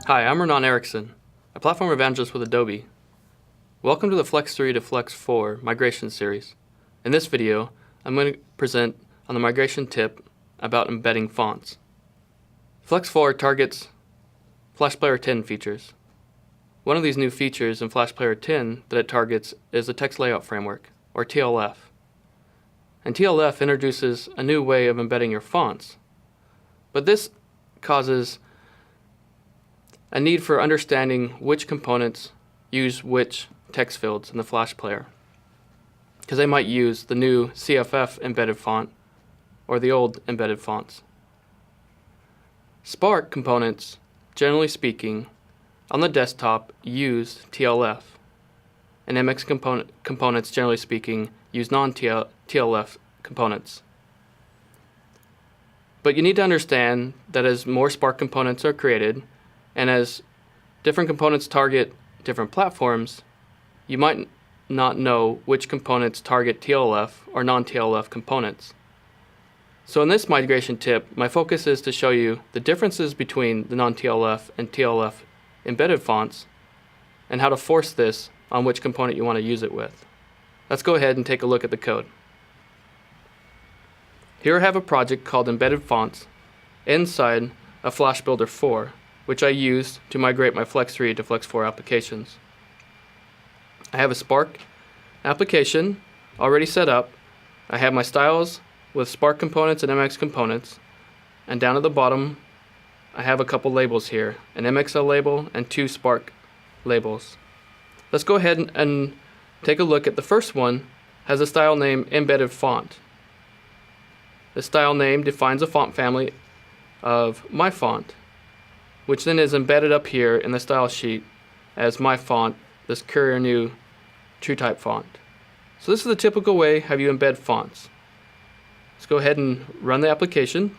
Hi, I'm Renaun Erickson, a platform evangelist with Adobe. Welcome to the Flex 3 to Flex 4 migration series. In this video, I'm going to present on the migration tip about embedding fonts. Flex 4 targets Flash Player 10 features. One of these new features in Flash Player 10 that it targets is the Text Layout Framework, or TLF. And TLF introduces a new way of embedding your fonts. But this causes a need for understanding which components use which text fields in the Flash player, because they might use the new CFF embedded font or the old embedded fonts. Spark components, generally speaking, on the desktop use TLF, and MX components, generally speaking, use non-TLF components. But you need to understand that as more Spark components are created, and as different components target different platforms, you might not know which components target TLF or non-TLF components. So in this migration tip, my focus is to show you the differences between the non-TLF and TLF embedded fonts and how to force this on which component you want to use it with. Let's go ahead and take a look at the code. Here I have a project called Embedded Fonts inside a Flash Builder 4, which I used to migrate my Flex 3 to Flex 4 applications. I have a Spark application already set up. I have my styles with Spark components and MX components, and down at the bottom I have a couple labels here, an MXL label and two Spark labels. Let's go ahead and take a look at the first one. Has a style name Embedded Font. The style name defines a font family of my font, which then is embedded up here in the style sheet as my font, this Courier New TrueType font. So this is the typical way how you embed fonts. Let's go ahead and run the application,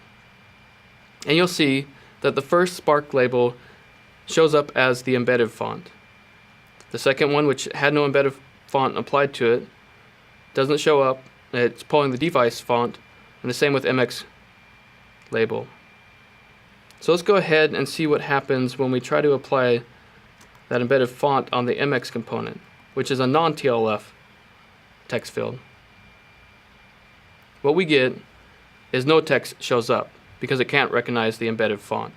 and you'll see that the first Spark label shows up as the embedded font. The second one, which had no embedded font applied to it, doesn't show up. It's pulling the device font, and the same with MX label. So let's go ahead and see what happens when we try to apply that embedded font on the MX component, which is a non-TLF text field. What we get is no text shows up because it can't recognize the embedded font.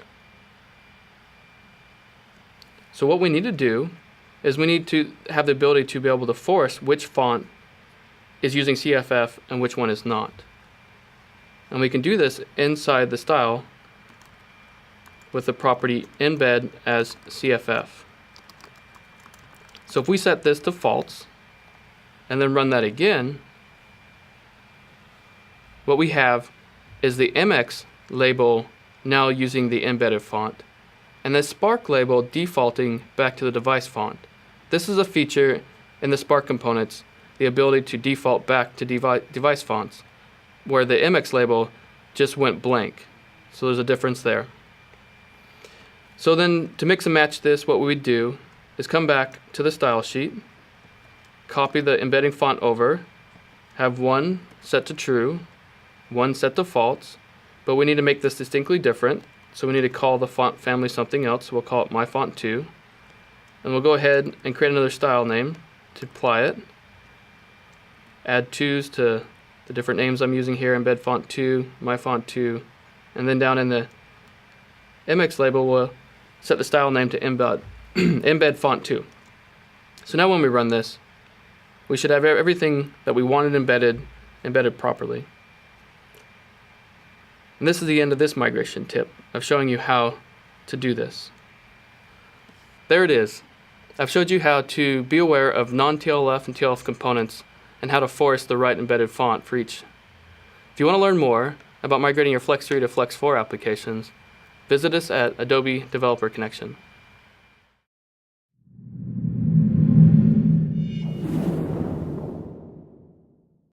So what we need to do is we need to have the ability to be able to force which font is using CFF and which one is not. And we can do this inside the style with the property embed as CFF. So if we set this to false and then run that again, what we have is the MX label now using the embedded font, and the Spark label defaulting back to the device font. This is a feature in the Spark components, the ability to default back to device fonts, where the MX label just went blank. So there's a difference there. So then to mix and match this, what we would do is come back to the style sheet, copy the embedding font over, have one set to true, one set to false, but we need to make this distinctly different, so we need to call the font family something else. We'll call it my font 2, and we'll go ahead and create another style name to apply it, add 2s to the different names I'm using here, embed font 2, my font 2, and then down in the MX label we'll set the style name to embed font 2. So now when we run this, we should have everything that we wanted embedded properly. And this is the end of this migration tip of showing you how to do this. There it is. I've showed you how to be aware of non-TLF and TLF components and how to force the right embedded font for each. If you want to learn more about migrating your Flex 3 to Flex 4 applications, visit us at Adobe Developer Connection.